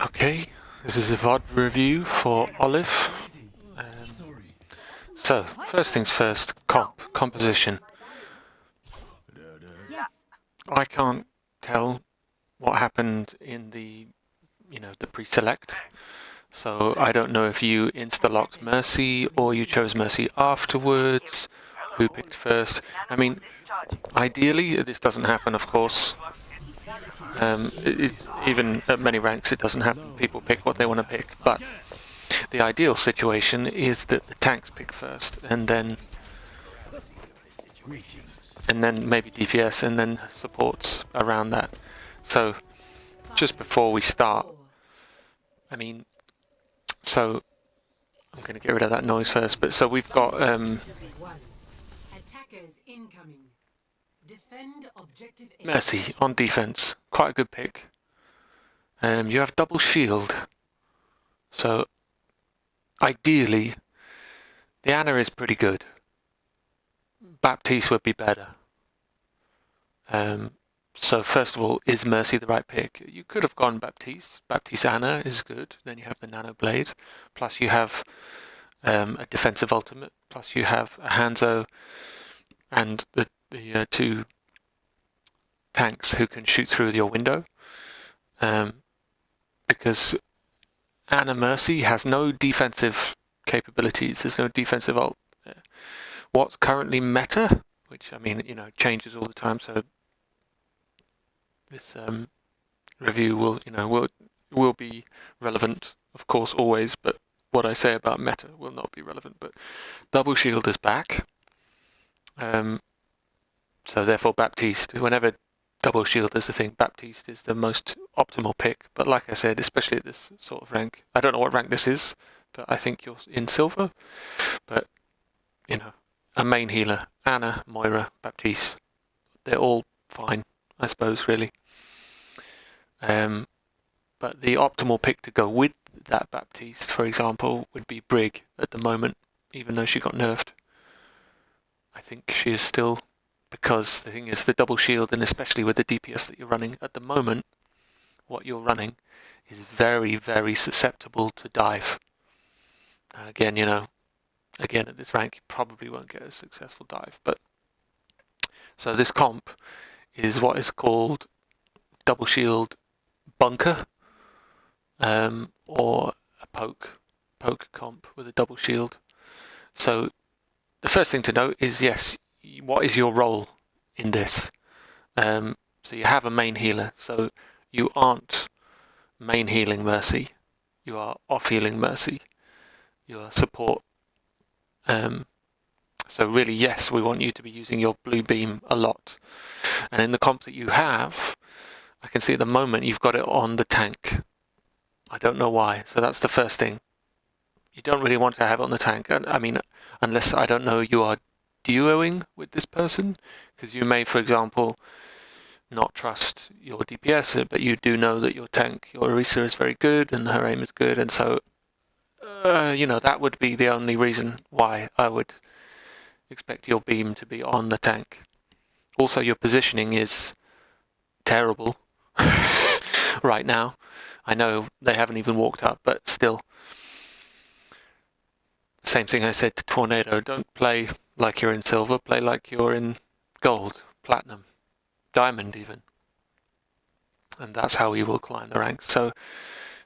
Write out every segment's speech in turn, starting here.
Okay, this is a VOD review for Olive. So, first things first, composition. Yes. I can't tell what happened in the pre-select. So I don't know if you insta-locked Mercy or you chose Mercy afterwards, who picked first. I mean, ideally, this doesn't happen, of course. Even at many ranks, it doesn't happen. People pick what they want to pick. But the ideal situation is that the tanks pick first, and then maybe DPS, and then supports around that. So just before we start, I mean, so I'm going to get rid of that noise first. But so we've got Attackers incoming. Defend objective A. Mercy on defense, quite a good pick. You have double shield, so ideally the Ana is pretty good. Baptiste would be better. So first of all, is Mercy the right pick? You could have gone Baptiste. Baptiste Ana is good. Then you have the Nano Blade. Plus you have a defensive ultimate. Plus you have a Hanzo and the two tanks who can shoot through your window. Because Ana Mercy has no defensive capabilities. There's no defensive ult. What's currently meta, which I mean, changes all the time. So this review will be relevant, of course, always. But what I say about meta will not be relevant. But double shield is back. So therefore, Baptiste. Whenever double shield is a thing, Baptiste is the most optimal pick. But like I said, especially at this sort of rank, I don't know what rank this is, but I think you're in silver. But a main healer, Ana, Moira, Baptiste, they're all fine, I suppose, really. But the optimal pick to go with that Baptiste, for example, would be Brig at the moment, even though she got nerfed. I think she is still, because the thing is, the double shield, and especially with the DPS that you're running at the moment, what you're running is very, very susceptible to dive. Again, at this rank, you probably won't get a successful dive. But so this comp is what is called double shield bunker, or a poke comp with a double shield. So the first thing to note is, yes, what is your role in this? So you have a main healer, so you aren't main healing Mercy, you are off healing Mercy, you are support. So really, yes, we want you to be using your blue beam a lot. And in the comp that you have, I can see at the moment you've got it on the tank. I don't know why. So that's the first thing. You don't really want to have it on the tank. I mean, unless, I don't know, you are duoing with this person, because you may, for example, not trust your DPS, but you do know that your tank, your Orisa, is very good and her aim is good, and so that would be the only reason why I would expect your beam to be on the tank. Also, your positioning is terrible right now. I know they haven't even walked up, but still. Same thing I said to Tornado. Don't play like you're in silver. Play like you're in gold, platinum, diamond even. And that's how you will climb the ranks. So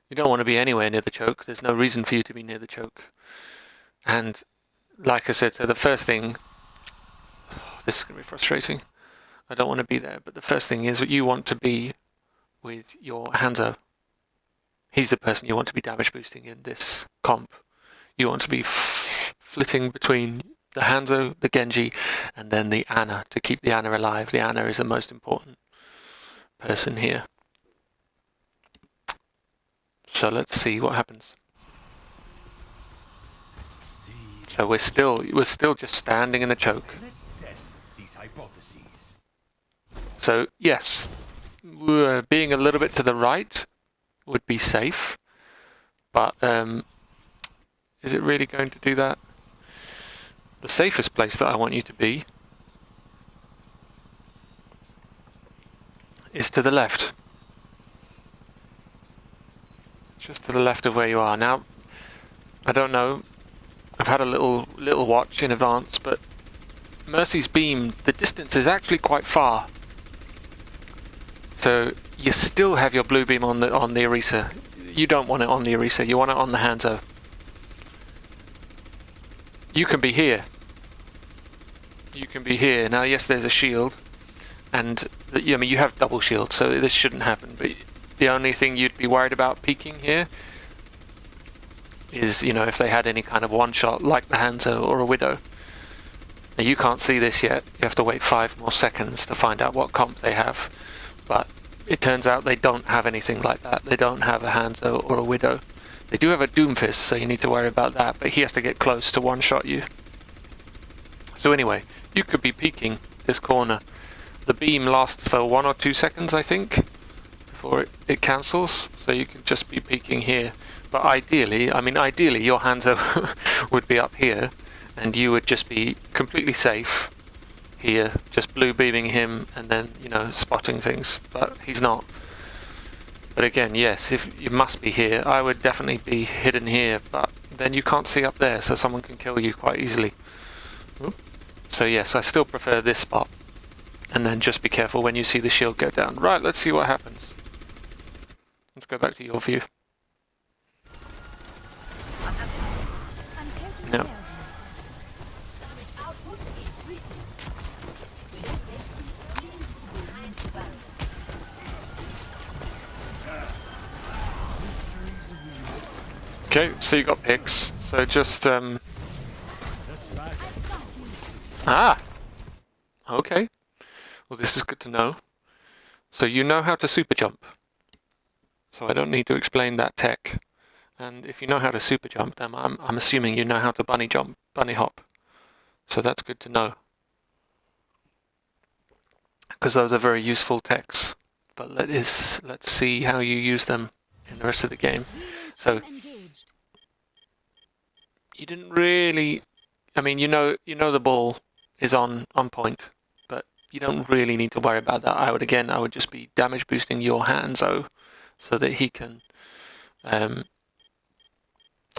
you don't want to be anywhere near the choke. There's no reason for you to be near the choke. And like I said, so the first thing, this is going to be frustrating. I don't want to be there. But the first thing is that you want to be with your Hanzo. He's the person you want to be damage boosting in this comp. You want to be flitting between the Hanzo, the Genji, and then the Ana to keep the Ana alive. The Ana is the most important person here. So let's see what happens. So we're still just standing in the choke. So yes, being a little bit to the right would be safe, but is it really going to do that? The safest place that I want you to be is to the left. just to the left of where you are. Now, I don't know, I've had a little watch in advance, but Mercy's beam, the distance is actually quite far. So you still have your blue beam on the Orisa. You don't want it on the Orisa, you want it on the Hanzo. You can be here. You can be here. Now, yes, there's a shield, and I mean, you have double shield, so this shouldn't happen, but the only thing you'd be worried about peeking here is, you know, if they had any kind of one-shot like the Hanzo or a Widow. Now, you can't see this yet. You have to wait 5 more seconds to find out what comp they have, but it turns out they don't have anything like that. They don't have a Hanzo or a Widow. They do have a Doomfist, so you need to worry about that, but he has to get close to one-shot you. So anyway, you could be peeking this corner. The beam lasts for 1 or 2 seconds, I think, before it cancels, so you can just be peeking here. But ideally, your Hanzo would be up here, and you would just be completely safe here, just blue beaming him and then, you know, spotting things, but he's not. But again, yes, if you must be here, I would definitely be hidden here, but then you can't see up there, so someone can kill you quite easily. So yes, I still prefer this spot. And then just be careful when you see the shield go down. Right, let's see what happens. Let's go back to your view. No. Okay, so you got picks. So just okay. Well, this is good to know. So you know how to super jump. So I don't need to explain that tech. And if you know how to super jump, then I'm assuming you know how to bunny jump, bunny hop. So that's good to know. Because those are very useful techs. But let's see how you use them in the rest of the game. So you didn't really, I mean, you know the ball is on point, but you don't really need to worry about that. I would just be damage boosting your Hanzo so that he can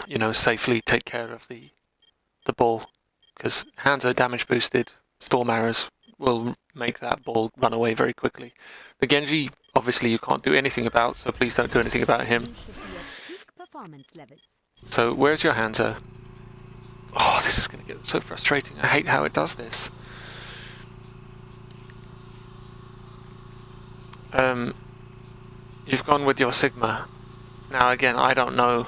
you know, safely take care of the ball, because Hanzo damage boosted storm arrows will make that ball run away very quickly. The Genji, obviously you can't do anything about, so please don't do anything about him. So where's your Hanzo? Oh, this is going to get so frustrating. I hate how it does this. You've gone with your Sigma. Now again, I don't know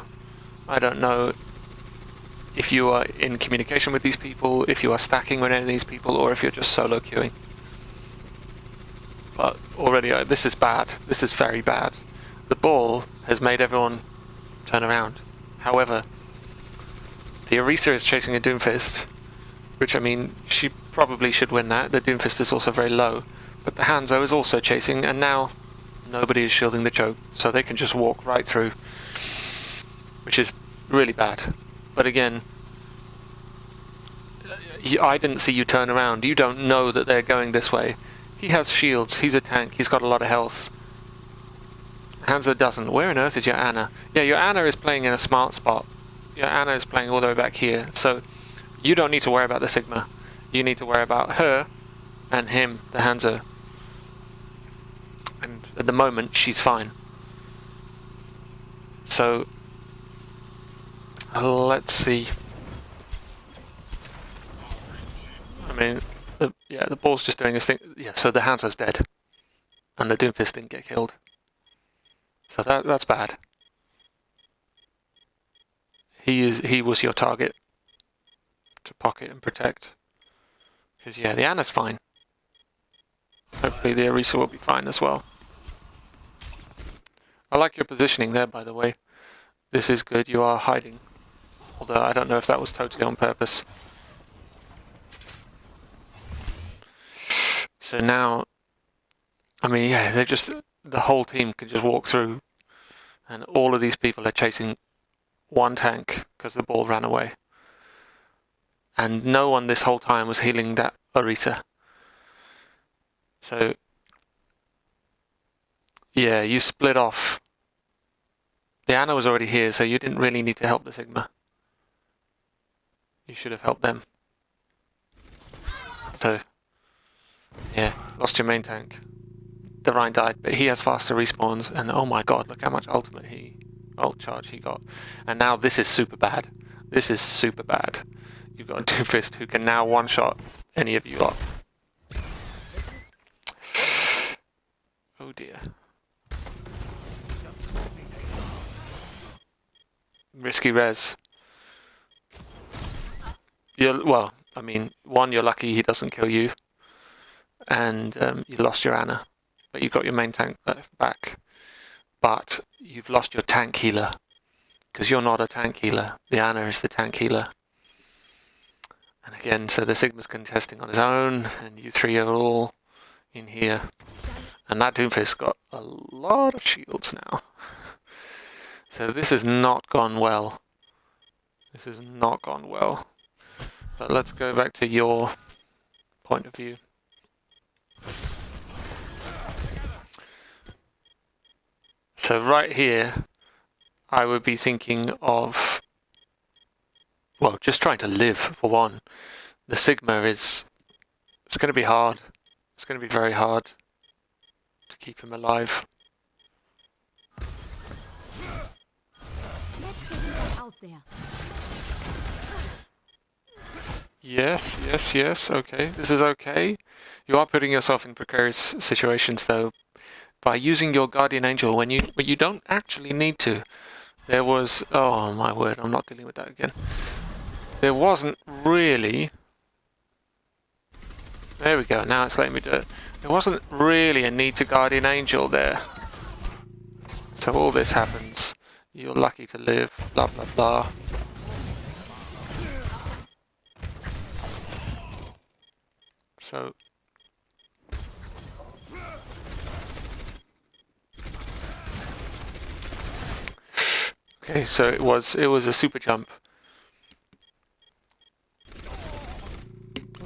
if you are in communication with these people, if you are stacking with any of these people, or if you're just solo queuing. But already, this is bad. This is very bad. The ball has made everyone turn around. However, the Orisa is chasing a Doomfist, which, I mean, she probably should win that. The Doomfist is also very low. But the Hanzo is also chasing, and now nobody is shielding the choke, so they can just walk right through, which is really bad. But again, I didn't see you turn around. You don't know that they're going this way. He has shields, he's a tank, he's got a lot of health. Hanzo doesn't. Where on earth is your Ana? Yeah, your Ana is playing in a smart spot. Your Ana is playing all the way back here, so you don't need to worry about the Sigma. You need to worry about her and him, the Hanzo. And at the moment, she's fine. So, let's see. I mean, the ball's just doing his thing. Yeah, so the Hanzo's dead. And the Doomfist didn't get killed. So that's bad. He was your target to pocket and protect. Because yeah, the Ana's fine. Hopefully the Orisa will be fine as well. I like your positioning there, by the way. This is good. You are hiding. Although I don't know if that was totally on purpose. So now, I mean, yeah, the whole team can just walk through, and all of these people are chasing one tank because the ball ran away. And no one this whole time was healing that Orisa. So, yeah, you split off The Anna was already here, so you didn't really need to help the Sigma. You should have helped them. So, yeah, lost your main tank. The Rhine died, but he has faster respawns, and oh my god, look how much ult charge he got. And now this is super bad. This is super bad. You've got a Doomfist who can now one-shot any of you lot. Oh dear. Risky res. Well, I mean, one, you're lucky he doesn't kill you, and you lost your Anna, but you got your main tank back. But you've lost your tank healer, because you're not a tank healer. The Anna is the tank healer. And again, so the Sigma's contesting on his own, and you three are all in here. And that Doomfist got a lot of shields now. So this has not gone well. This has not gone well. But let's go back to your point of view. So right here, I would be thinking of, well, just trying to live, for one. The Sigma it's going to be hard. It's going to be very hard to keep him alive. Let's get him out there. Yes, yes, yes, okay. This is okay. You are putting yourself in precarious situations, though, by using your Guardian Angel when you don't actually need to. There was... oh, my word, I'm not dealing with that again. There wasn't really... there we go, now it's letting me do it. There wasn't really a need to Guardian Angel there. So all this happens. You're lucky to live, blah blah blah. So... okay, so it was a super jump.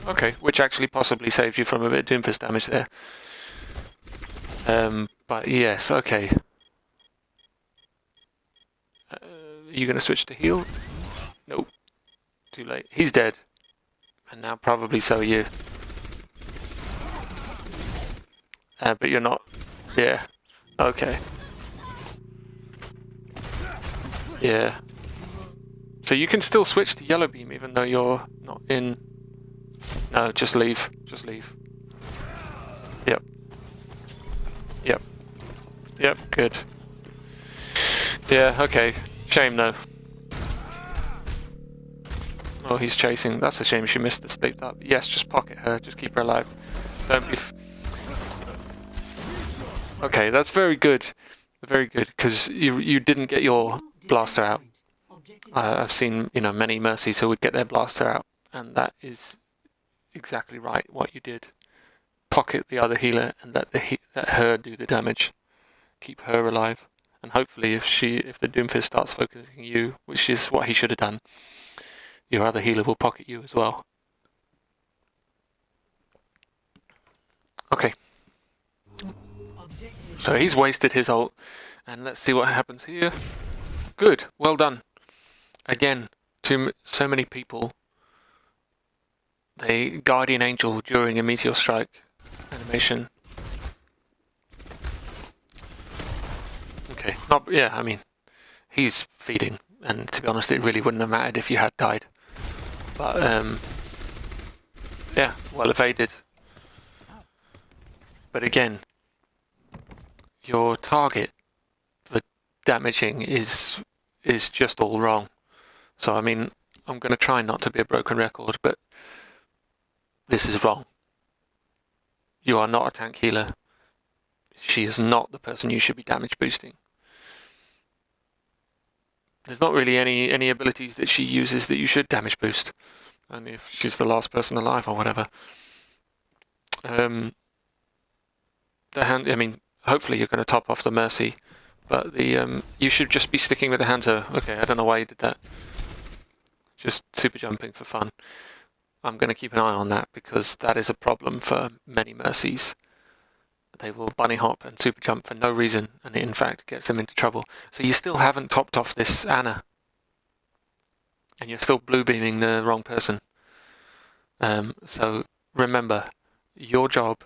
Okay, which actually possibly saves you from a bit of Doomfist damage there. But yes, okay. Are you going to switch to heal? Nope. Too late. He's dead. And now probably so are you. But you're not. Yeah. Okay. Yeah. So you can still switch to yellow beam even though you're not in... no, just leave. Just leave. Yep. Yep. Yep, good. Yeah, okay. Shame though. Oh, he's chasing. That's a shame she missed the stepped up. Yes, just pocket her. Just keep her alive. Don't be... okay, that's very good. Very good, because you didn't get your blaster out. I've seen, many Mercies who would get their blaster out, and that is exactly right what you did. Pocket the other healer and let her do the damage. Keep her alive, and hopefully if the Doomfist starts focusing you, which is what he should have done, your other healer will pocket you as well. Okay. So he's wasted his ult, and let's see what happens here. Good, well done. Again, so many people, they Guardian Angel during a Meteor Strike animation. Okay, I mean, he's feeding, and to be honest, it really wouldn't have mattered if you had died. But, yeah, well evaded. But again, your target for damaging is just all wrong. So, I mean, I'm going to try not to be a broken record, but this is wrong. You are not a tank healer. She is not the person you should be damage boosting. There's not really any abilities that she uses that you should damage boost. Only if she's the last person alive or whatever. I mean, hopefully you're going to top off the Mercy, but you should just be sticking with the Hanzo. Okay, I don't know why you did that. Just super jumping for fun. I'm going to keep an eye on that because that is a problem for many Mercies. they will bunny hop and super jump for no reason, and it in fact gets them into trouble. So you still haven't topped off this Anna, and you're still blue beaming the wrong person. So remember, your job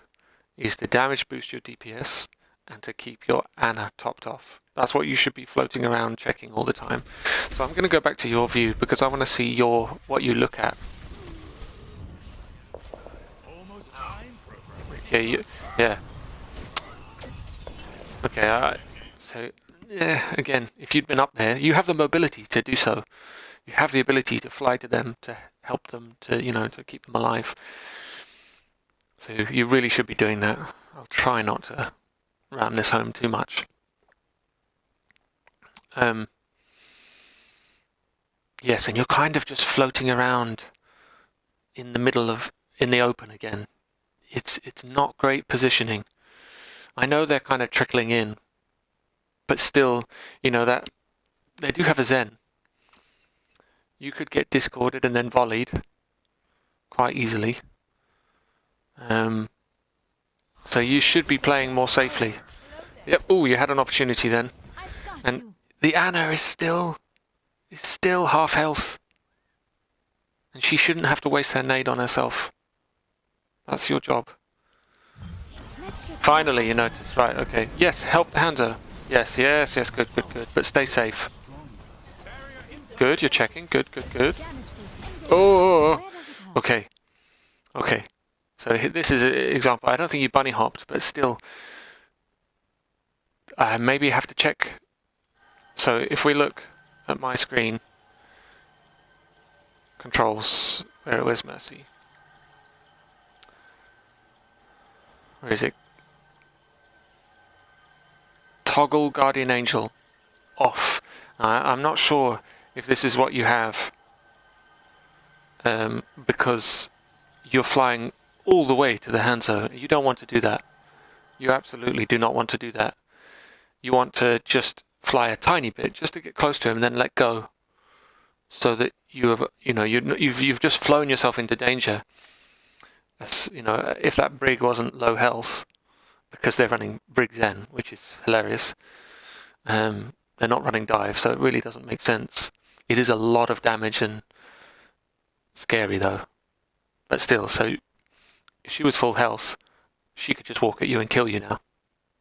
is to damage boost your DPS and to keep your Anna topped off. That's what you should be floating around checking all the time. So I'm going to go back to your view because I want to see what you look at. Okay, yeah. Okay, so yeah, again, if you'd been up there, you have the mobility to do so. You have the ability to fly to them, to help them, to keep them alive. So you really should be doing that. I'll try not to ram this home too much. Yes, and you're kind of just floating around in the open again. It's not great positioning. I know they're kind of trickling in, but still, that they do have a Zen. You could get discorded and then volleyed quite easily. So you should be playing more safely. Yep. Oh, you had an opportunity then, and the Anna is still half health, and she shouldn't have to waste her nade on herself. That's your job. Finally, you notice, right? Okay. Yes, help the Hanzo. Yes. Good. But stay safe. Good. You're checking. Good. Oh. Okay. So this is an example. I don't think you bunny hopped, but still, maybe you have to check. So if we look at my screen, controls. Where's Mercy? Where is it? Toggle Guardian Angel off. I'm not sure if this is what you have, because you're flying all the way to the Hanzo. You don't want to do that. You absolutely do not want to do that. You want to just fly a tiny bit, just to get close to him, and then let go, so that you've just flown yourself into danger. If that brig wasn't low health, because they're running brig Zen, which is hilarious. They're not running dive, so it really doesn't make sense. It is a lot of damage and scary though. But still, so if she was full health, she could just walk at you and kill you now,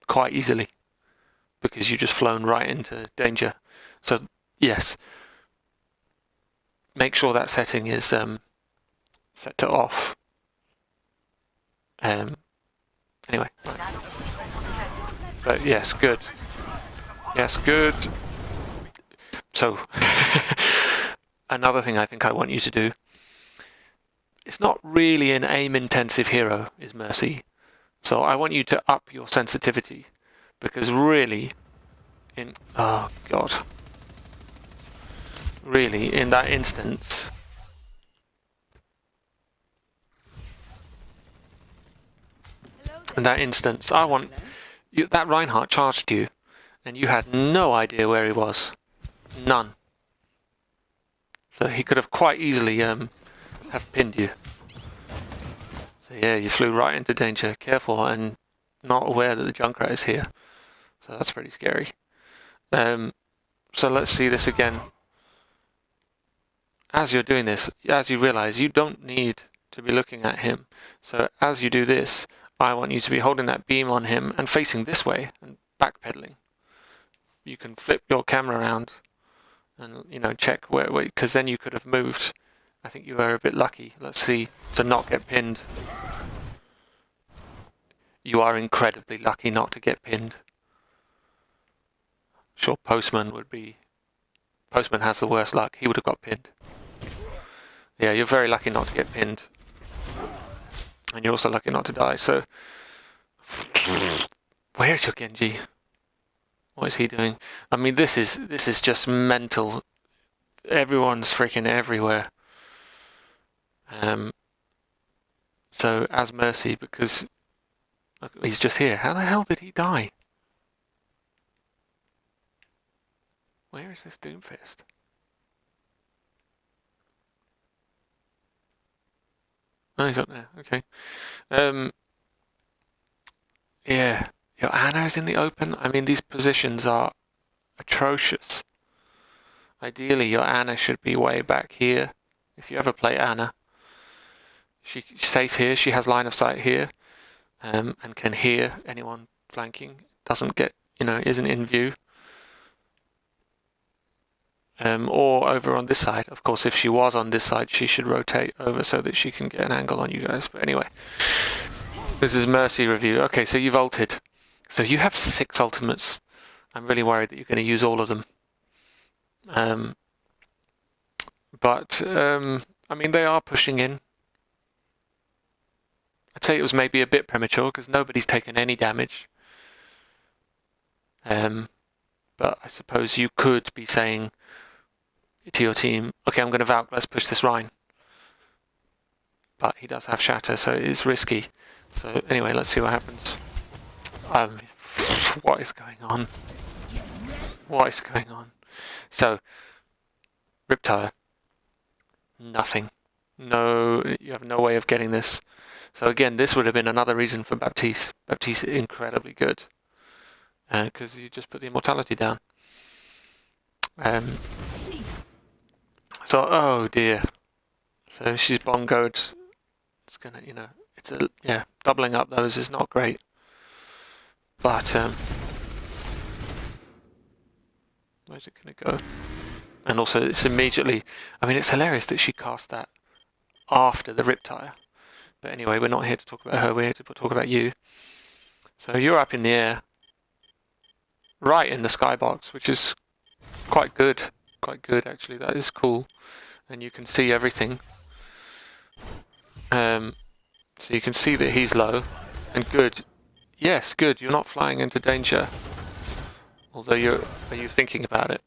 quite easily, because you just flown right into danger. So yes, make sure that setting is set to off. Anyway, right. But yes, good. Yes, good. So another thing I think I want you to do. It's not really an aim-intensive hero, is Mercy. So I want you to up your sensitivity, because really, oh god, really in that instance, I want you. That Reinhardt charged you, and you had no idea where he was, none. So he could have quite easily have pinned you. So yeah, you flew right into danger. Careful, and not aware that the Junkrat is here. So that's pretty scary. So let's see this again. As you're doing this, as you realize you don't need to be looking at him. So as you do this, I want you to be holding that beam on him and facing this way and backpedaling. You can flip your camera around and check where, because then you could have moved. I think you were a bit lucky. Let's see, to not get pinned. You are incredibly lucky not to get pinned. Sure, Postman has the worst luck. He would have got pinned. Yeah, you're very lucky not to get pinned. And you're also lucky not to die, so... Where's your Genji? What is he doing? I mean, this is just mental. Everyone's freaking everywhere. So, as Mercy, because... Look, he's just here. How the hell did he die? Where is this Doomfist? Oh, he's up there. Okay. Yeah, your Anna's in the open. I mean, these positions are atrocious. Ideally, your Anna should be way back here. If you ever play Anna, she's safe here. She has line of sight here, and can hear anyone flanking. Doesn't get, isn't in view. Or over on this side. Of course, if she was on this side, she should rotate over so that she can get an angle on you guys. But anyway, this is Mercy review. Okay, so you've ulted. So you have 6 ultimates. I'm really worried that you're going to use all of them. But I mean, they are pushing in. I'd say it was maybe a bit premature because nobody's taken any damage. But I suppose you could be saying to your team, okay, I'm going to Valk, let's push this Rhine. But he does have Shatter, so it is risky. So anyway, let's see what happens. What is going on? What is going on? So, Riptire. Nothing. No, you have no way of getting this. So again, this would have been another reason for Baptiste. Baptiste is incredibly good. Because you just put the immortality down. So, oh dear. So she's bongoed. It's gonna, it's doubling up those is not great. But, where's it gonna go? And also, it's immediately, I mean, it's hilarious that she cast that after the Riptire. But anyway, we're not here to talk about her, we're here to talk about you. So you're up in the air, right in the skybox, which is quite good. Quite good, actually. That is cool. And you can see everything. So you can see that he's low. And good. Yes, good. You're not flying into danger. Although are you thinking about it?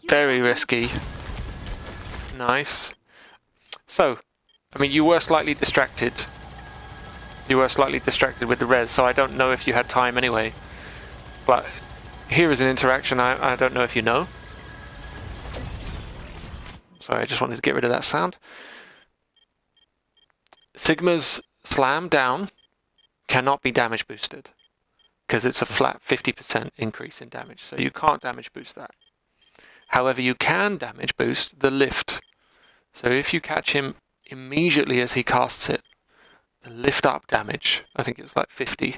Very risky. Nice. So, I mean, you were slightly distracted. You were slightly distracted with the res, so I don't know if you had time anyway. But here is an interaction I don't know if you know. Sorry, I just wanted to get rid of that sound. Sigma's slam down cannot be damage boosted because it's a flat 50% increase in damage, so you can't damage boost that. However, you can damage boost the lift. So if you catch him immediately as he casts it, the lift up damage, I think it's like 50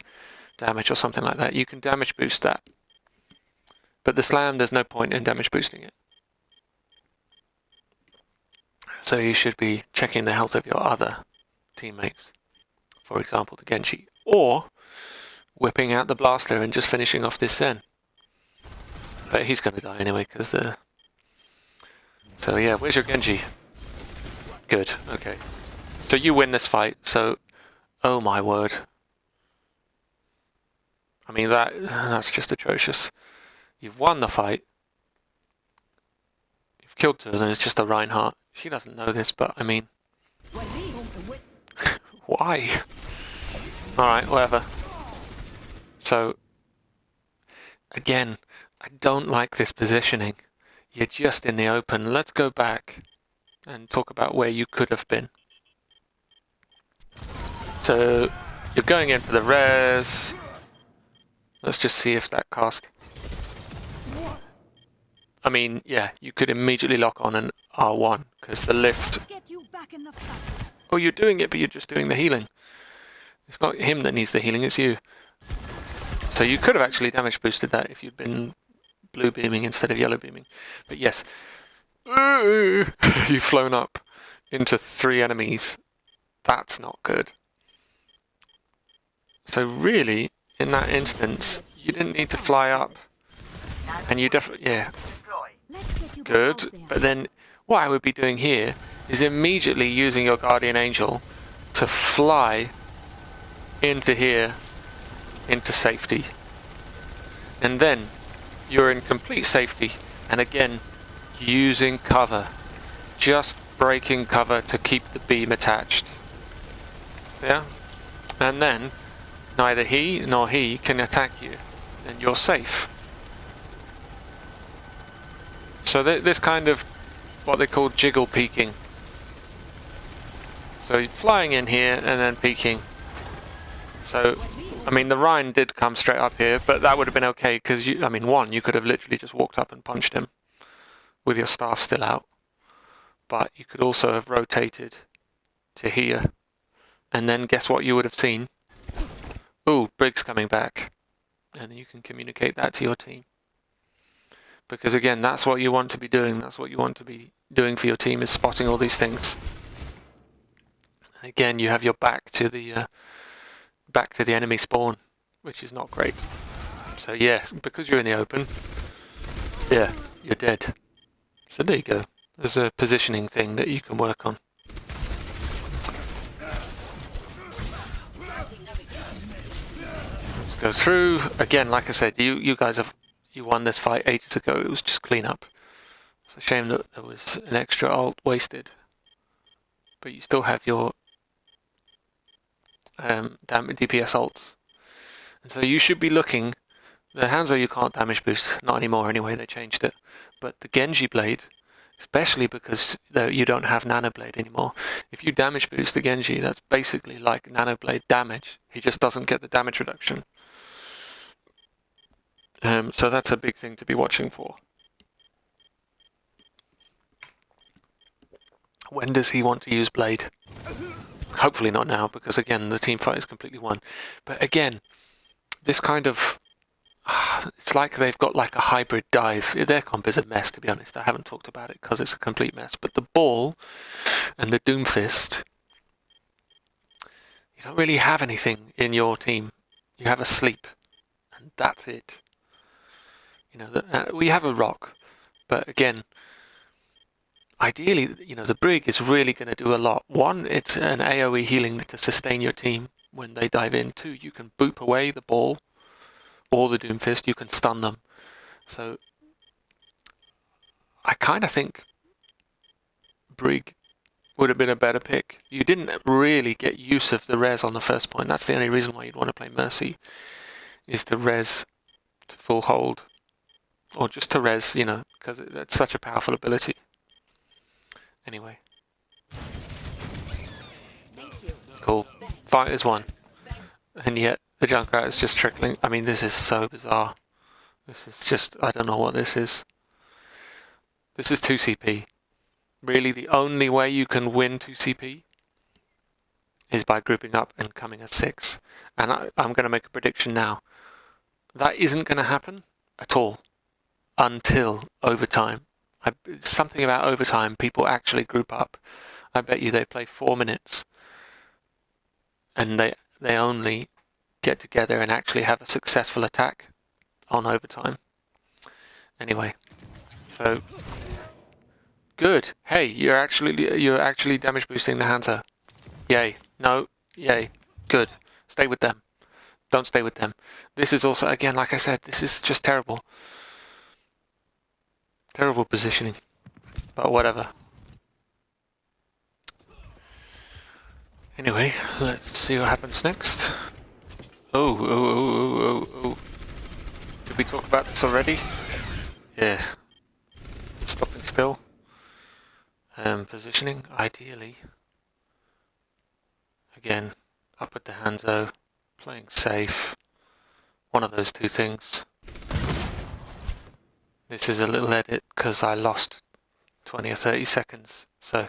damage or something like that, you can damage boost that. But the slam, there's no point in damage boosting it. So you should be checking the health of your other teammates. For example, the Genji. Or whipping out the blaster and just finishing off this Zen. But he's going to die anyway, because the... So yeah, where's your Genji? Good, okay. So you win this fight, so... Oh my word. I mean, that's just atrocious. You've won the fight. You've killed 2 of them, it's just a Reinhardt. She doesn't know this, but I mean... Why? Alright, whatever. So... Again, I don't like this positioning. You're just in the open. Let's go back and talk about where you could have been. So, you're going in for the res. Let's just see if that cast... I mean, yeah, you could immediately lock on an R1, because the lift... Oh, you're doing it, but you're just doing the healing. It's not him that needs the healing, it's you. So you could have actually damage boosted that if you'd been blue beaming instead of yellow beaming. But yes, you've flown up into 3 enemies. That's not good. So really, in that instance, you didn't need to fly up. And you definitely, yeah, good. But then what I would be doing here is immediately using your Guardian Angel to fly into here, into safety. And then you're in complete safety, and again, using cover. Just breaking cover to keep the beam attached. Yeah? And then, neither he nor he can attack you, and you're safe. So this kind of, what they call jiggle peeking. So flying in here and then peeking. So, I mean, the Rhine did come straight up here, but that would have been okay because you could have literally just walked up and punched him with your staff still out. But you could also have rotated to here, and then guess what you would have seen? Ooh, Brig's coming back, and you can communicate that to your team. Because again, that's what you want to be doing. That's what you want to be doing for your team, is spotting all these things. Again, you have your back to the enemy spawn, which is not great. So yes, because you're in the open, yeah, you're dead. So there you go. There's a positioning thing that you can work on. Let's go through. Again, like I said, you guys you won this fight ages ago. It was just cleanup. It's a shame that there was an extra ult wasted. But you still have your DPS ults. And so you should be looking. The Hanzo you can't damage boost, not anymore anyway, they changed it. But the Genji blade, especially because you don't have Nano Blade anymore, if you damage boost the Genji, that's basically like Nano Blade damage. He just doesn't get the damage reduction. So that's a big thing to be watching for. When does he want to use Blade? Hopefully not now, because again, the team fight is completely won. But again, this kind of... it's like they've got like a hybrid dive. Their comp is a mess, to be honest. I haven't talked about it because it's a complete mess. But the ball and the Doomfist, you don't really have anything in your team. You have a sleep, and that's it. You know, we have a rock, but again, ideally, you know, the Brig is really going to do a lot. One, it's an AoE healing to sustain your team when they dive in. Two, you can boop away the ball or the Doomfist, you can stun them. So I kind of think Brig would have been a better pick. You didn't really get use of the res on the first point. That's the only reason why you'd want to play Mercy, is the res to full hold. Or just to res, you know, because it's such a powerful ability. Anyway. Cool. Fight is won. And yet the Junkrat is just trickling. I mean, this is so bizarre. This is just, I don't know what this is. This is 2CP. Really, the only way you can win 2CP is by grouping up and coming as 6. And I'm going to make a prediction now. That isn't going to happen at all until overtime. Something about overtime, people actually group up. I bet you they play 4 minutes and they only get together and actually have a successful attack on overtime. Anyway, so good. Hey, you're actually damage boosting the Hunter. Yay. No. Yay. Good. Stay with them. Don't stay with them. This is also, again, like I said, this is just terrible. Terrible positioning. But whatever. Anyway, let's see what happens next. Oh. Did we talk about this already? Yeah. Stopping still. Positioning, ideally. Again, up with the Hanzo. Playing safe. One of those two things. This is a little edit because I lost 20 or 30 seconds. So,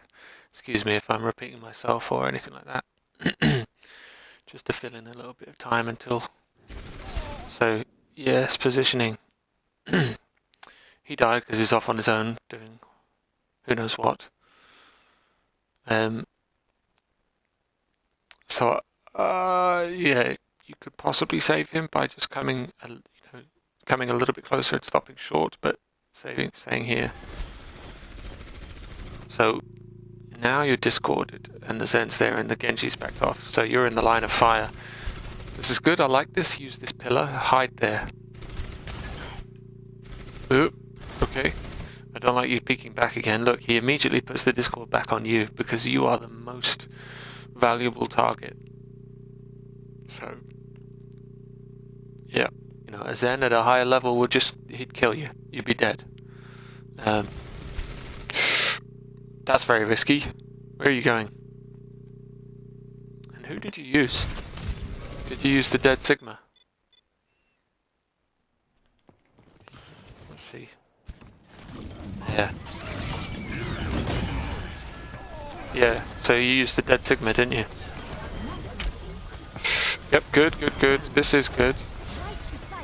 excuse me if I'm repeating myself or anything like that. Just to fill in a little bit of time until... So, yes, positioning. He died because he's off on his own doing who knows what. So, yeah, you could possibly save him by just coming a little bit closer and stopping short, but staying here. So now you're discorded, and the Zen's there, and the Genji's backed off. So you're in the line of fire. This is good. I like this. Use this pillar. Hide there. Ooh, okay. I don't like you peeking back again. Look, he immediately puts the Discord back on you because you are the most valuable target. So, yeah, you know, a Zen at a higher level would he'd kill you. You'd be dead. That's very risky. Where are you going? And who did you use? Did you use the Dead Sigma? Let's see. Yeah. Yeah, so you used the Dead Sigma, didn't you? Yep, good, good, good. This is good.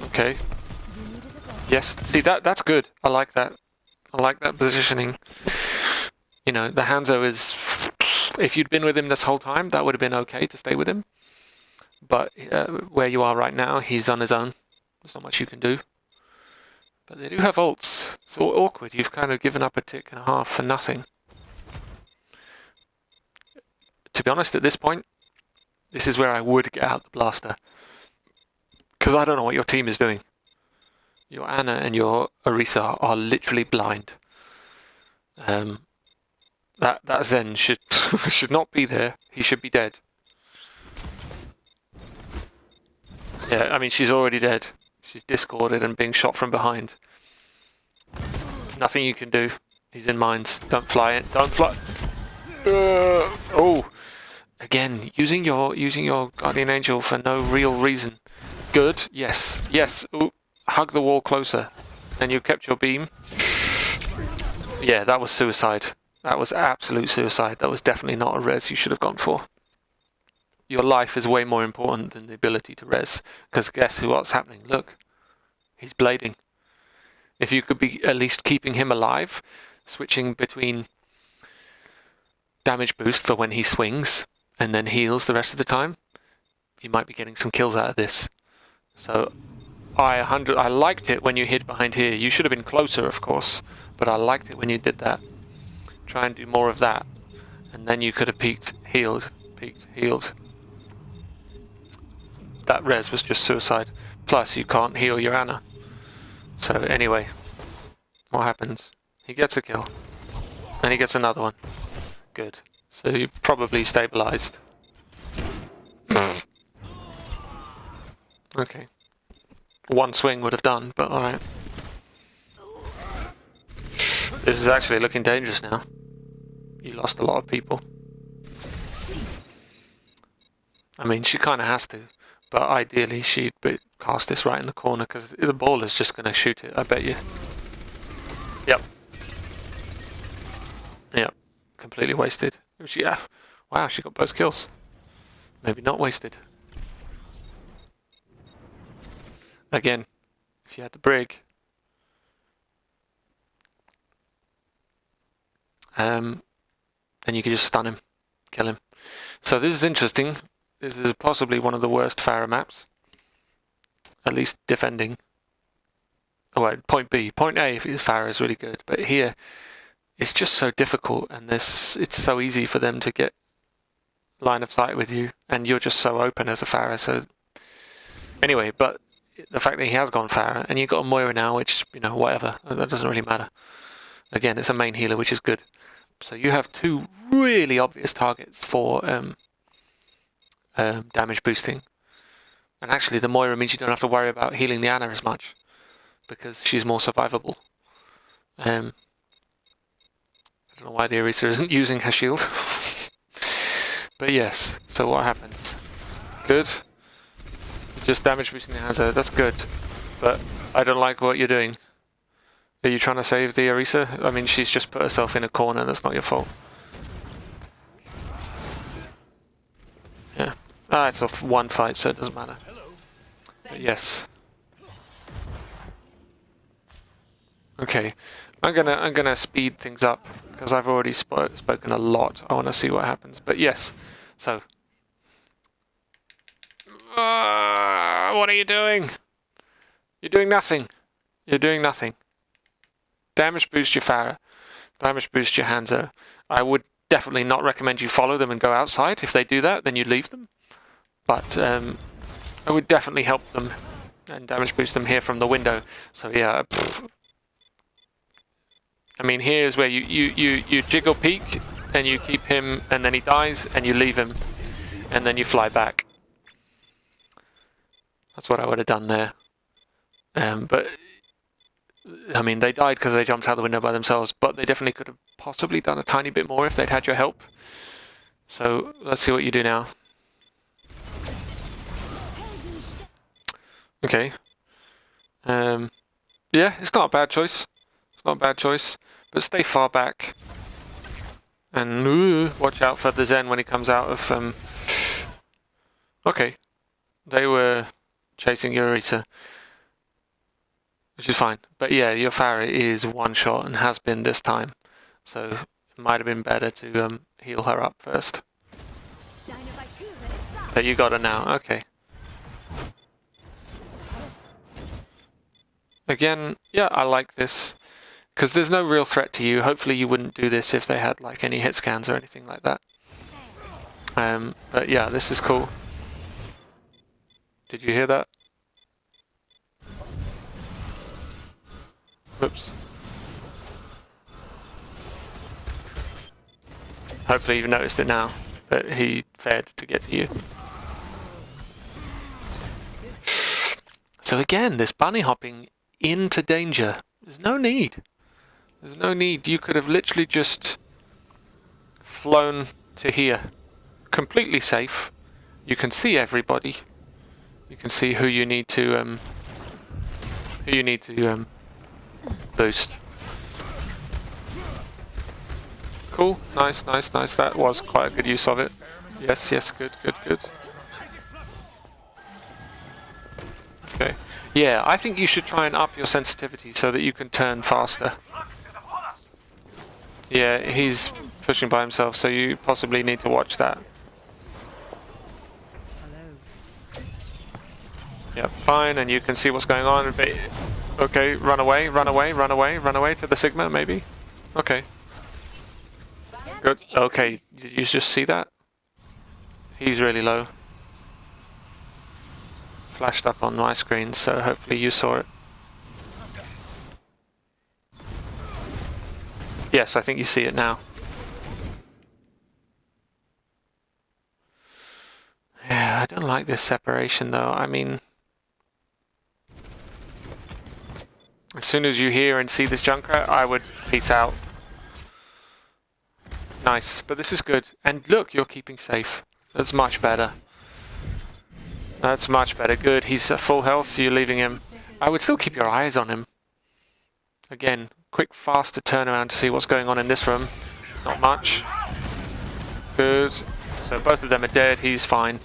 Okay. Yes, see that's good. I like that. I like that positioning. You know, the Hanzo is... If you'd been with him this whole time, that would have been okay to stay with him. But where you are right now, he's on his own. There's not much you can do. But they do have ults. It's all awkward. You've kind of given up a tick and a half for nothing. To be honest, at this point, this is where I would get out the blaster. Because I don't know what your team is doing. Your Ana and your Orisa are literally blind. That Zen should should not be there. He should be dead. Yeah, I mean, she's already dead. She's discorded and being shot from behind. Nothing you can do. He's in mines. Don't fly it. Don't fly. Oh, again, using your guardian angel for no real reason. Good. Yes. Yes. Ooh, hug the wall closer. And you kept your beam. Yeah, that was suicide. That was absolute suicide. That was definitely not a res you should have gone for. Your life is way more important than the ability to res. Because guess what's happening? Look. He's blading. If you could be at least keeping him alive, switching between damage boost for when he swings and then heals the rest of the time, you might be getting some kills out of this. So I liked it when you hid behind here. You should have been closer, of course, but I liked it when you did that. Try and do more of that, and then you could have peeked, healed. That res was just suicide. Plus, you can't heal your Ana. So anyway, what happens? He gets a kill, and he gets another one. Good. So you probably stabilized. Okay. One swing would have done, but alright. This is actually looking dangerous now. You lost a lot of people. I mean, she kind of has to, but ideally she'd cast this right in the corner because the ball is just going to shoot it, I bet you. Yep. Yep. Completely wasted. Yeah. Wow, she got both kills. Maybe not wasted. Again, if you had the brig, then you could just stun him, kill him. So this is interesting. This is possibly one of the worst Pharah maps, at least defending. Oh wait, point B. Point A is Pharah is really good, but here it's just so difficult, and it's so easy for them to get line of sight with you, and you're just so open as a Pharah. So anyway, but the fact that he has gone Pharah, and you've got a Moira now, which, you know, whatever, that doesn't really matter. Again, it's a main healer, which is good. So you have two really obvious targets for damage boosting. And actually, the Moira means you don't have to worry about healing the Ana as much, because she's more survivable. I don't know why the Orisa isn't using her shield. But yes, so what happens? Good. Just damage boosting the Hanzo, that's good. But I don't like what you're doing. Are you trying to save the Orisa? I mean, she's just put herself in a corner, that's not your fault. Yeah. Ah, it's off one fight, so it doesn't matter. But yes. Okay. I'm gonna speed things up because I've already spoken a lot. I want to see what happens. But yes. So. What are you doing? You're doing nothing. You're doing nothing. Damage boost your Pharah. Damage boost your Hanzo. I would definitely not recommend you follow them and go outside. If they do that, then you leave them. But I would definitely help them and damage boost them here from the window. So yeah. I mean, here's where you jiggle peek and you keep him, and then he dies and you leave him, and then you fly back. That's what I would have done there. But I mean, they died because they jumped out the window by themselves, but they definitely could have possibly done a tiny bit more if they'd had your help. So let's see what you do now. Okay. Yeah, it's not a bad choice. It's not a bad choice. But stay far back. And watch out for the Zen when he comes out of... Okay. They were chasing Yorita, which is fine. But yeah, your Farah is one shot and has been this time. So it might have been better to heal her up first. But you got her now. Okay. Again, yeah, I like this. Because there's no real threat to you. Hopefully you wouldn't do this if they had like any hit scans or anything like that. But yeah, this is cool. Did you hear that? Whoops. Hopefully you've noticed it now, but he fared to get to you. So again, this bunny hopping into danger. There's no need. There's no need. You could have literally just flown to here. Completely safe. You can see everybody. You can see who you need to boost. Cool. Nice, nice, nice. That was quite a good use of it. Yes, yes, good, good, good. Okay. Yeah, I think you should try and up your sensitivity so that you can turn faster. Yeah, he's pushing by himself, so you possibly need to watch that. Yeah, fine, and you can see what's going on. But okay, run away, run away, run away, run away to the Sigma, maybe? Okay. Good. Okay, did you just see that? He's really low. Flashed up on my screen, so hopefully you saw it. Yes, I think you see it now. Yeah, I don't like this separation though. I mean, as soon as you hear and see this Junkrat, I would peace out. Nice, but this is good. And look, you're keeping safe. That's much better. That's much better. Good, he's at full health, you're leaving him. I would still keep your eyes on him. Again, quick, faster turnaround to see what's going on in this room. Not much. Good. So both of them are dead, he's fine.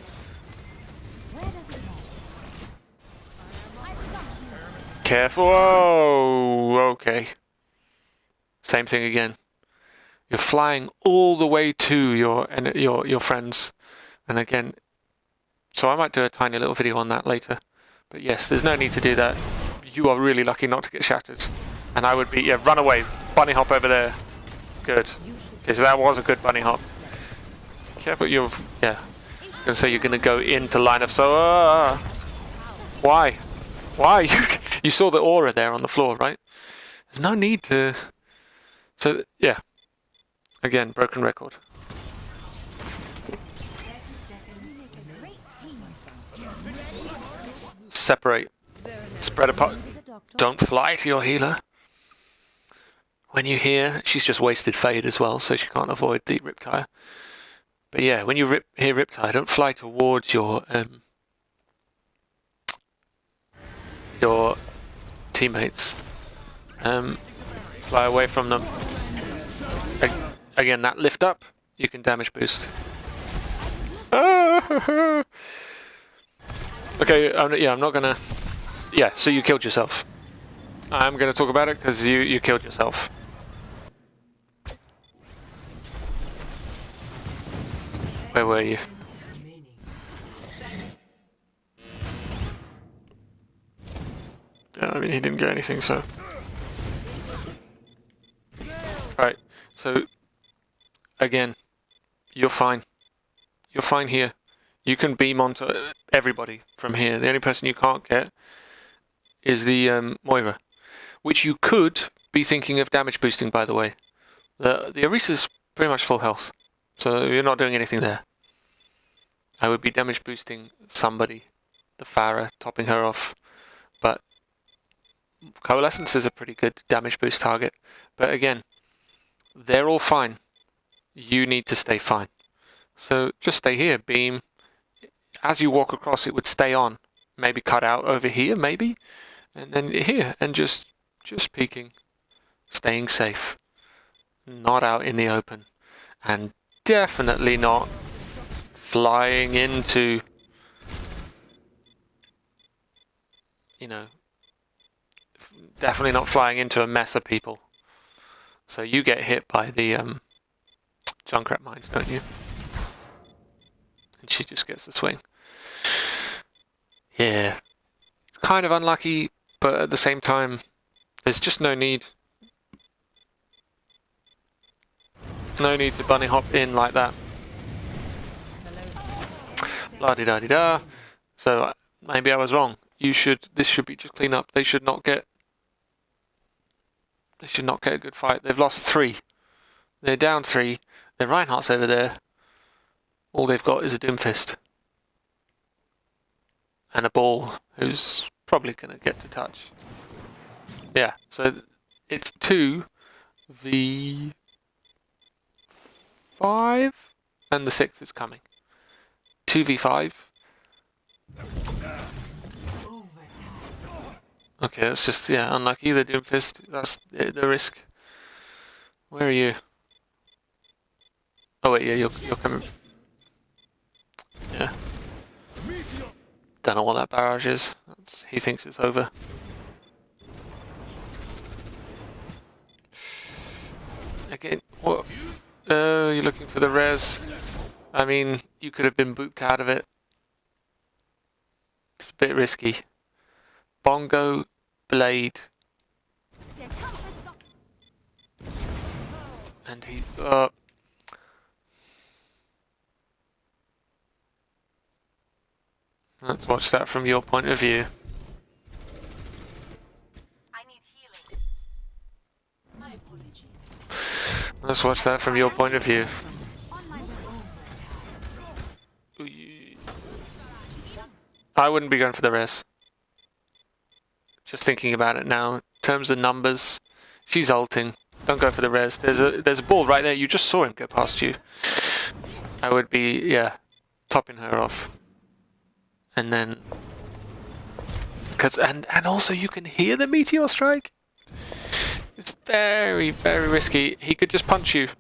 Careful. Oh, okay. Same thing again. You're flying all the way to your friends. And again, so I might do a tiny little video on that later. But yes, there's no need to do that. You are really lucky not to get shattered. And I would be, yeah, run away. Bunny hop over there. Good. Okay, so that was a good bunny hop. Careful, yeah. I was going to say you're going to go into line of, so, why? Why? You saw the aura there on the floor, right? There's no need to, so, yeah. Again, broken record. Separate. Spread apart. Don't fly to your healer. When you hear, she's just wasted Fade as well, so she can't avoid the Riptire. But yeah, when you hear Riptire, don't fly towards your teammates. Fly away from them. Again, that lift up, you can damage boost. Okay, yeah, I'm not gonna... Yeah, so you killed yourself. I'm gonna talk about it because you killed yourself. Where were you? Yeah, I mean, he didn't get anything, so... Right, so... Again, you're fine. You're fine here. You can beam onto everybody from here. The only person you can't get is the Moira, which you could be thinking of damage boosting, by the way. The Orisa's pretty much full health, so you're not doing anything there. I would be damage boosting somebody, the Farah, topping her off, but Coalescence is a pretty good damage boost target. But again, they're all fine. You need to stay fine. So just stay here, beam. As you walk across, it would stay on. maybe cut out over here, maybe, and then here, and just peeking, staying safe, not out in the open, and definitely not flying into, you know, definitely not flying into a mess of people. So you get hit by the Junkrat mines, don't you? And she just gets the swing. Yeah. It's kind of unlucky, but at the same time, there's just no need. No need to bunny hop in like that. La-di-da-di-da. So maybe I was wrong. This should be just clean up. They should not get a good fight. They've lost 3. They're down 3. Their Reinhardt's over there. All they've got is a Doomfist. And a ball who's probably going to get to touch. Yeah, so it's 2v5 and the 6th is coming. 2v5. Okay, that's just, yeah, unlucky. The Doomfist, that's the risk. Where are you? Oh wait, yeah, you're coming. Yeah. Don't know what that barrage is. He thinks it's over. Again, what? You're looking for the res. I mean, you could have been booped out of it. It's a bit risky. Bongo, Blade. And he... let's watch that from your point of view. I need healing. My apologies. Let's watch that from your point of view. I wouldn't be going for the res. Just thinking about it now, in terms of numbers, she's ulting. Don't go for the res. There's a ball right there. You just saw him go past you. I would be, yeah, topping her off. And then, and also you can hear the meteor strike. It's very, very risky. He could just punch you.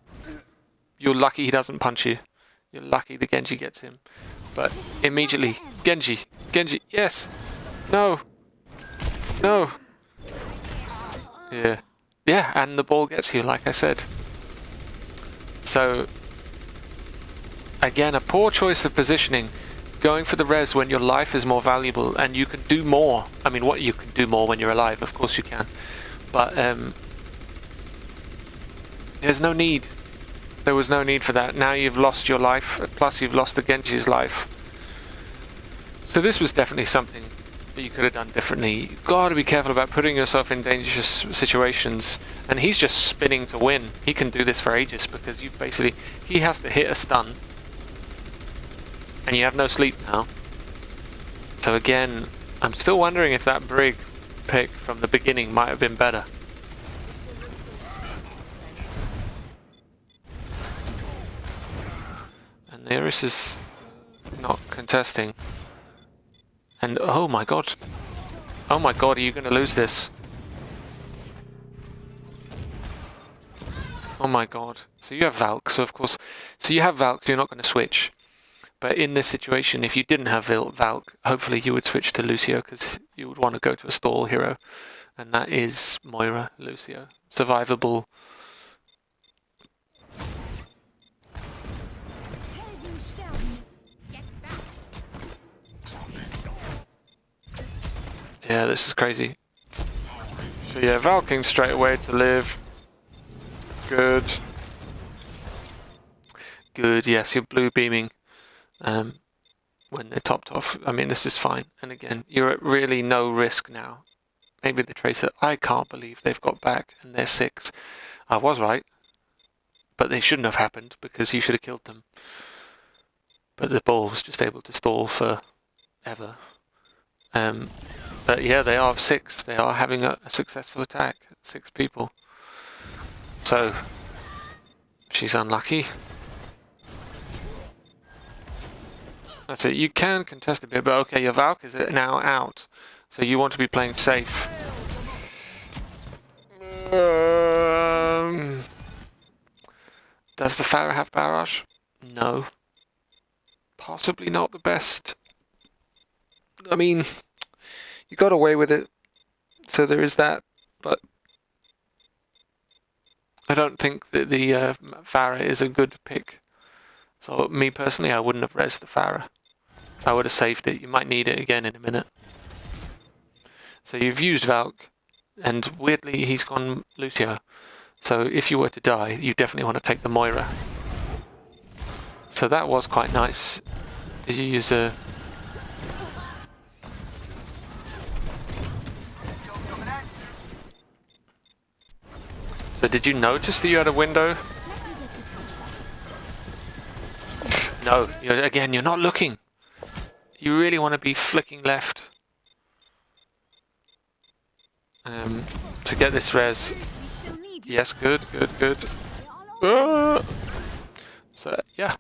You're lucky he doesn't punch you. You're lucky the Genji gets him. But immediately, Genji, yes, no, yeah, and the ball gets you, like I said. So again, a poor choice of positioning. Going for the res when your life is more valuable and you can do more. I mean, what you can do more when you're alive, of course you can. But there's no need. There was no need for that. Now you've lost your life, plus you've lost the Genji's life. So this was definitely something that you could have done differently. You've got to be careful about putting yourself in dangerous situations. And he's just spinning to win. He can do this for ages because he has to hit a stun. And you have no sleep now. So again, I'm still wondering if that Brig pick from the beginning might have been better. And Neris is not contesting. And oh my god, are you going to lose this? Oh my god. So you have Valk, so you have Valk, so you're not going to switch. But in this situation, if you didn't have Valk, hopefully you would switch to Lucio because you would want to go to a stall hero. And that is Moira, Lucio. Survivable. Yeah, this is crazy. So yeah, Valking straight away to live. Good. Good, yes, you're blue beaming. When they're topped off. I mean, this is fine. And again, you're at really no risk now. Maybe the Tracer. I can't believe they've got back and they're 6. I was right. But they shouldn't have happened because you should have killed them. But the ball was just able to stall for ever. But yeah, they are 6. They are having a successful attack. 6 people. So, she's unlucky. That's it. You can contest a bit, but okay, your Valk is now out. So you want to be playing safe. Does the Pharah have barrage? No. Possibly not the best. I mean, you got away with it, so there is that. But I don't think that the Pharah is a good pick. So me personally, I wouldn't have rezzed the Pharah. I would have saved it. You might need it again in a minute. So you've used Valk, and weirdly he's gone Lucio. So if you were to die, you definitely want to take the Moira. So that was quite nice. Did you use a... So did you notice that you had a window? No, again, you're not looking. You really want to be flicking left. To get this res. Yes, good. So, yeah.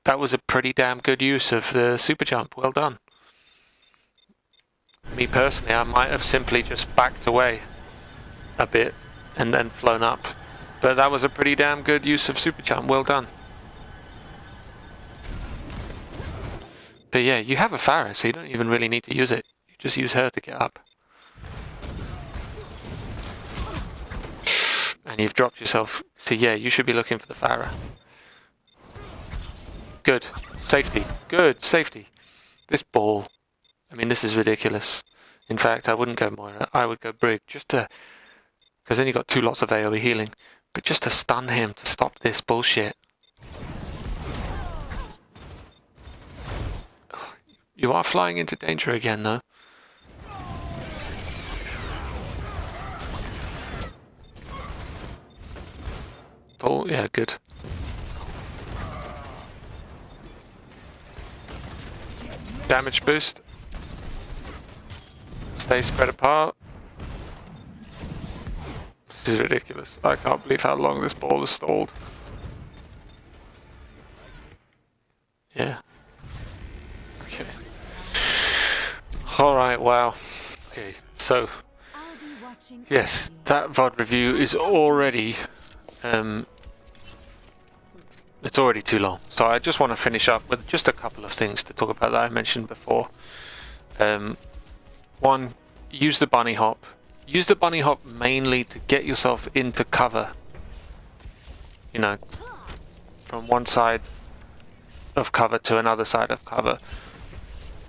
That was a pretty damn good use of the super jump. Well done. Me personally, I might have simply just backed away a bit and then flown up. But that was a pretty damn good use of super jump. Well done. But yeah, you have a Pharah, so you don't even really need to use it. You just use her to get up. And you've dropped yourself. So yeah, you should be looking for the Pharah. Good. Safety. Good. Safety. This ball. I mean, this is ridiculous. In fact, I wouldn't go Moira. I would go Brig, just to... Because then you got 2 lots of AoE healing. But just to stun him, to stop this bullshit. You are flying into danger again, though. Oh, yeah, good. Damage boost. Stay spread apart. This is ridiculous. I can't believe how long this ball has stalled. Yeah. Okay. Alright, wow. Okay, so... Yes, that VOD review is already... it's already too long. So I just want to finish up with just a couple of things to talk about that I mentioned before. One, use the bunny hop. Use the bunny hop mainly to get yourself into cover. You know, from one side of cover to another side of cover,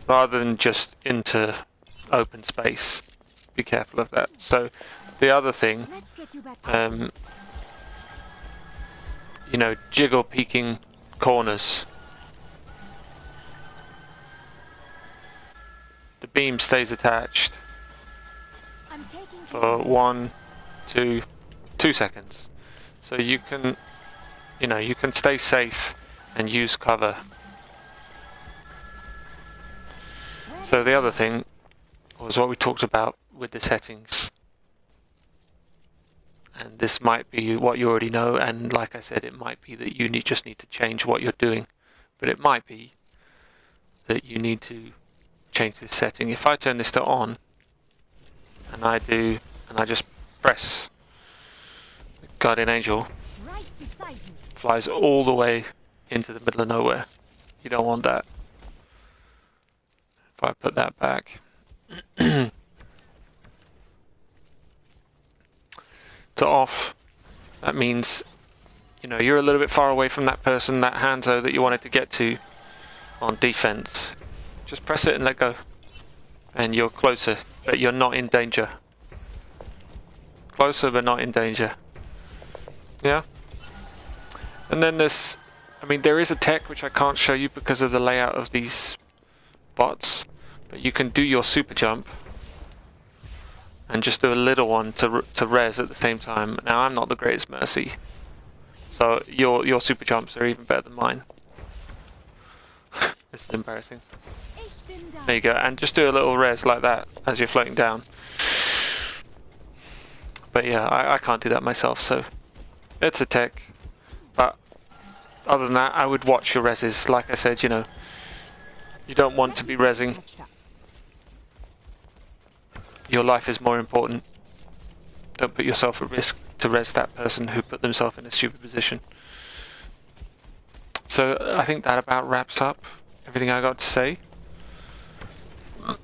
rather than just into open space. Be careful of that. So the other thing, you know, jiggle peeking corners. The beam stays attached for 1, 2 seconds. So you can, you know, you can stay safe and use cover. So the other thing was what we talked about with the settings. And this might be what you already know, and like I said, it might be that you just need to change what you're doing. But it might be that you need to change this setting. If I turn this to on, and I just press Guardian Angel, flies all the way into the middle of nowhere. You don't want that. If I put that back, to off, that means, you know, you're a little bit far away from that person, that Hanzo that you wanted to get to on defense. Just press it and let go. And you're closer, but you're not in danger. Closer, but not in danger. Yeah? And then there's, I mean, there is a tech which I can't show you because of the layout of these bots, but you can do your super jump and just do a little one to res at the same time. Now, I'm not the greatest mercy, so your super jumps are even better than mine. This is embarrassing. There you go, and just do a little res like that as you're floating down. But yeah, I can't do that myself, so it's a tech. But other than that, I would watch your reses. Like I said, you know, You don't want to be rezzing. Your life is more important. Don't put yourself at risk to res that person who put themselves in a stupid position. So I think that about wraps up everything I got to say.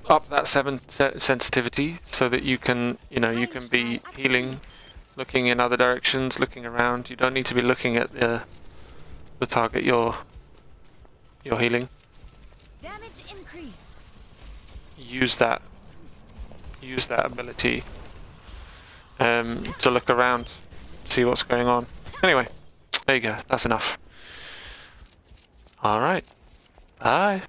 Up that 7 sensitivity so that you can, you can be healing, looking in other directions, looking around. You don't need to be looking at the target you're healing. Damage increase. Use that ability to look around, see what's going on. Anyway, there you go. That's enough. All right. Bye.